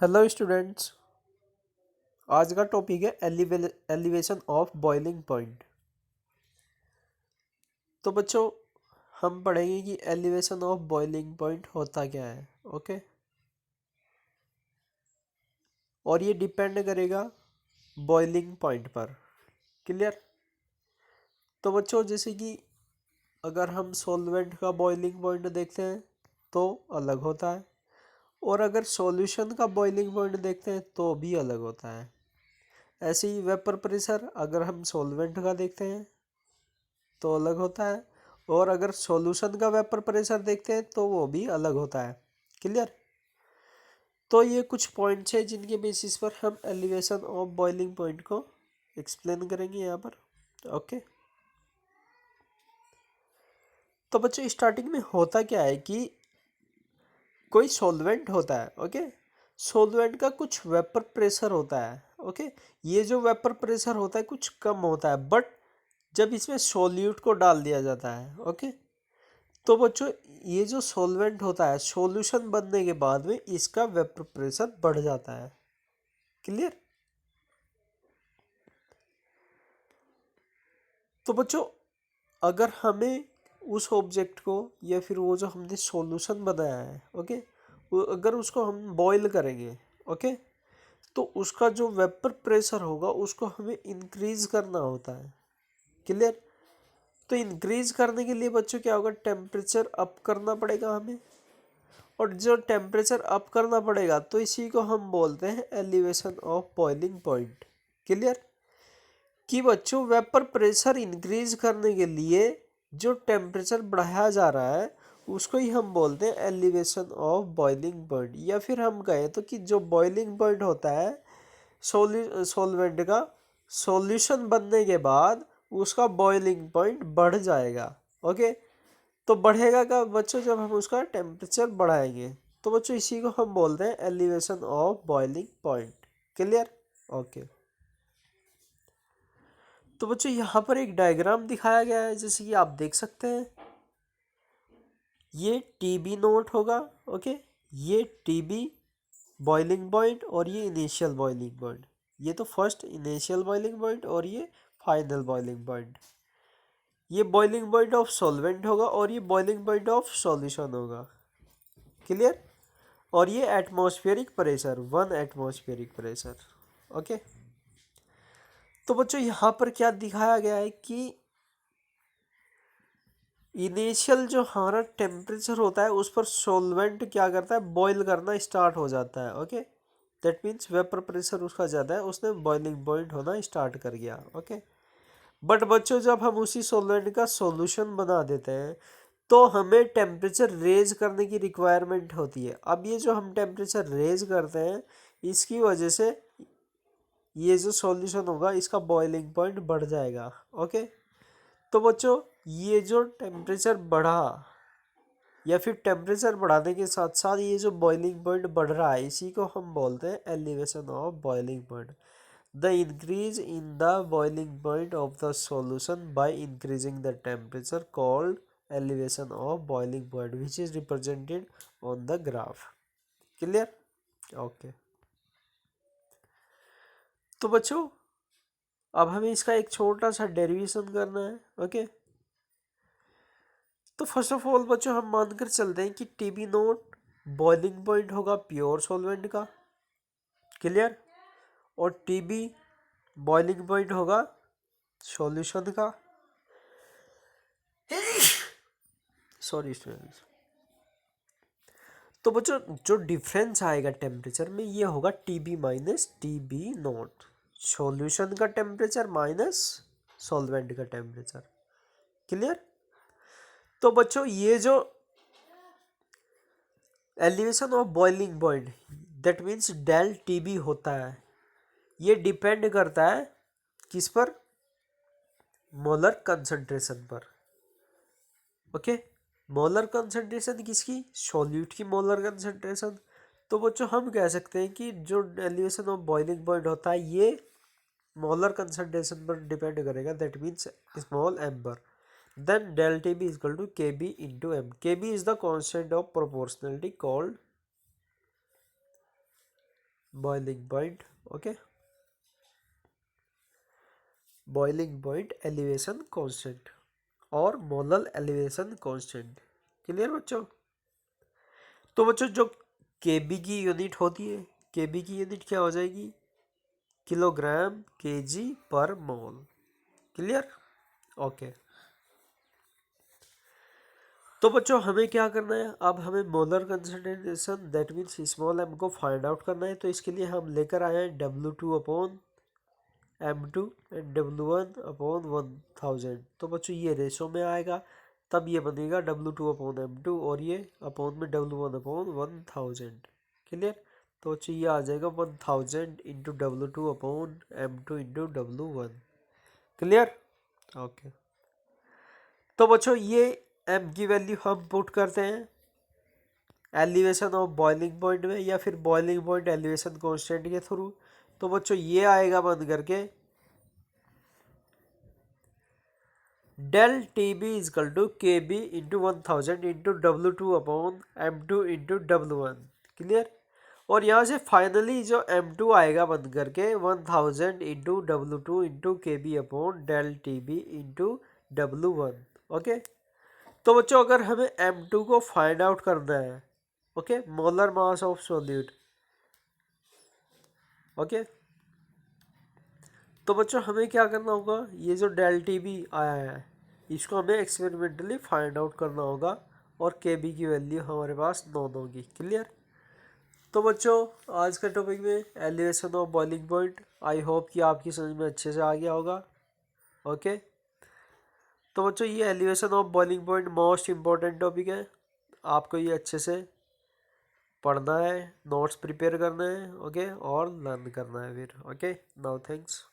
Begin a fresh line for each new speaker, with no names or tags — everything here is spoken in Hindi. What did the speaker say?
Hello students. आज का टॉपिक है एलिवेशन ऑफ बॉइलिंग पॉइंट। तो बच्चों, हम पढ़ेंगे कि एलिवेशन ऑफ बॉइलिंग पॉइंट होता क्या है। ओके, और ये डिपेंड करेगा बॉइलिंग पॉइंट पर। क्लियर। तो बच्चों, जैसे कि अगर हम सॉल्वेंट का बॉइलिंग पॉइंट देखते हैं तो अलग होता है, और अगर सॉल्यूशन का बॉइलिंग पॉइंट देखते हैं तो भी अलग होता है। ऐसे ही वेपर प्रेशर अगर हम सॉल्वेंट का देखते हैं तो अलग होता है, और अगर सॉल्यूशन का वेपर प्रेशर देखते हैं तो वो भी अलग होता है। क्लियर। तो ये कुछ पॉइंट्स है जिनके बेसिस पर हम एलिवेशन ऑफ बॉइलिंग पॉइंट को एक्सप्लेन करेंगे यहाँ पर। ओके। तो बच्चों, स्टार्टिंग में होता क्या है कि कोई सॉल्वेंट होता है। ओके, सॉल्वेंट का कुछ वेपर प्रेशर होता है। ओके, ये जो वेपर प्रेशर होता है कुछ कम होता है, बट जब इसमें सॉल्यूट को डाल दिया जाता है, ओके, तो बच्चों ये जो सॉल्वेंट होता है सॉल्यूशन बनने के बाद में इसका वेपर प्रेशर बढ़ जाता है। क्लियर। तो बच्चों, अगर हमें उस ऑब्जेक्ट को या फिर वो जो हमने सॉल्यूशन बनाया है, ओके, वो अगर उसको हम बॉईल करेंगे, ओके, तो उसका जो वेपर प्रेशर होगा उसको हमें इंक्रीज करना होता है। क्लियर। तो इंक्रीज करने के लिए बच्चों क्या होगा, टेम्परेचर अप करना पड़ेगा हमें, और जो टेम्परेचर अप करना पड़ेगा तो इसी को हम बोलते हैं elevation of boiling point. Clear. कि बच्चों वेपर प्रेशर इंक्रीज करने के लिए जो टेम्परेचर बढ़ाया जा रहा है उसको ही हम बोलते हैं एलिवेशन ऑफ बॉइलिंग पॉइंट, या फिर हम कहें तो कि जो बॉइलिंग पॉइंट होता है सॉल्वेंट का सॉल्यूशन बनने के बाद उसका बॉइलिंग पॉइंट बढ़ जाएगा। ओके, तो बढ़ेगा का बच्चों जब हम उसका टेम्परेचर बढ़ाएंगे, तो बच्चों इसी को हम बोलते हैं elevation of boiling point. Clear. Okay. तो बच्चों यहाँ पर एक डायग्राम दिखाया गया है, जैसे कि आप देख सकते हैं ये टीबी नोट होगा। ओके, ये टीबी बॉइलिंग पॉइंट और ये इनिशियल बॉइलिंग पॉइंट। ये तो फर्स्ट इनिशियल बॉइलिंग पॉइंट और ये फाइनल बॉइलिंग पॉइंट। ये बॉइलिंग पॉइंट ऑफ सॉल्वेंट होगा और ये बॉइलिंग पॉइंट ऑफ सॉल्यूशन होगा। क्लियर। और ये atmospheric pressure, 1 atmospheric pressure. Okay. तो बच्चों यहाँ पर क्या दिखाया गया है कि इनिशियल जो हमारा टेम्परेचर होता है उस पर सॉल्वेंट क्या करता है, बॉईल करना स्टार्ट हो जाता है। Okay, that means vapour pressure उसका ज़्यादा है, उसने बॉइलिंग पॉइंट होना स्टार्ट कर गया। ओके, बट बच्चों जब हम उसी सॉल्वेंट का सॉल्यूशन बना देते हैं तो हमें टेम्परेचर रेज करने की रिक्वायरमेंट होती है। अब ये जो हम टेम्परेचर रेज करते हैं इसकी वजह से ये जो सॉल्यूशन होगा इसका बॉइलिंग पॉइंट बढ़ जाएगा। ओके, तो बच्चों ये जो टेम्परेचर बढ़ा या फिर टेम्परेचर बढ़ाने के साथ साथ ये जो बॉइलिंग पॉइंट बढ़ रहा है इसी को हम बोलते हैं elevation of boiling point. The increase in the boiling point of the solution by increasing the temperature called elevation of boiling point which is represented on the graph. Clear. Okay. तो बच्चों अब हमें इसका एक छोटा सा डेरिवेशन करना है। ओके, तो फर्स्ट ऑफ ऑल बच्चों हम मानकर चलते हैं कि टीबी नोट बॉइलिंग पॉइंट होगा प्योर सॉल्वेंट का। क्लियर। और टीबी बॉइलिंग पॉइंट होगा सॉल्यूशन का। Sorry students. तो बच्चों जो डिफरेंस आएगा टेम्परेचर में ये होगा Tb minus Tb naught, solution का टेम्परेचर माइनस सॉल्वेंट का टेम्परेचर। क्लियर। तो बच्चों ये जो elevation of boiling point that means del Tb होता है ये डिपेंड करता है किस पर, मोलर कंसंट्रेशन पर। ओके, मोलर कंसंट्रेशन किसकी, सॉल्यूट की मोलर कंसंट्रेशन। तो बच्चों हम कह सकते हैं कि जो एलिवेशन ऑफ बॉइलिंग पॉइंट होता है ये मोलर कंसंट्रेशन पर डिपेंड करेगा, दैट मीन्स स्मॉल एम पर। Then del T B is equal to K B into m. K b is the constant of proportionality called boiling point, okay, boiling point elevation constant और मोलर एलिवेशन कांस्टेंट। क्लियर बच्चों? तो बच्चों जो केबी की यूनिट होती है, केबी की यूनिट क्या हो जाएगी? किलोग्राम केजी पर मोल। क्लियर? ओके। तो बच्चों हमें क्या करना है, अब हमें molar concentration that means small m को फाइंड आउट करना है। तो इसके लिए हम लेकर आए हैं W2/M2 एंड W1/1000। तो बच्चों ये रेशो में आएगा, तब ये बनेगा W2/M2 और ये अपॉन में W1/1000। क्लियर? तो बच्चों ये आ जाएगा 1000 into W2/M2 into W1। Clear? Okay. तो बच्चों ये एम की वैल्यू हम पुट करते हैं एलिवेशन ऑफ बॉइलिंग पॉइंट में या फिर बॉइलिंग पॉइंट एलिवेशन कांस्टेंट के थ्रू। तो बच्चों ये आएगा बंद करके del T B is equal to K B into 1000 into W2/M2 into W1। Clear? और यहाँ से फाइनली जो M2 आएगा बंद करके 1000 into W2 into K b upon del T b into W1। Okay. तो बच्चों अगर हमें M2 को फाइंड आउट करना है, okay, molar mass of solute, okay, तो बच्चों हमें क्या करना होगा, ये जो डेल टी बी आया है इसको हमें एक्सपेरिमेंटली फाइंड आउट करना होगा और के बी की वैल्यू हमारे पास 9 होगी। क्लियर? तो बच्चों आज के टॉपिक में elevation of boiling point I hope कि आपकी समझ में अच्छे से आ गया होगा। ओके। तो बच्चों ये elevation of boiling point most important topic है, आपको ये अच्छे से पढ़ना है, नोट्स प्रिपेयर करना है, ओके, और लर्न करना है फिर। Okay, now thanks.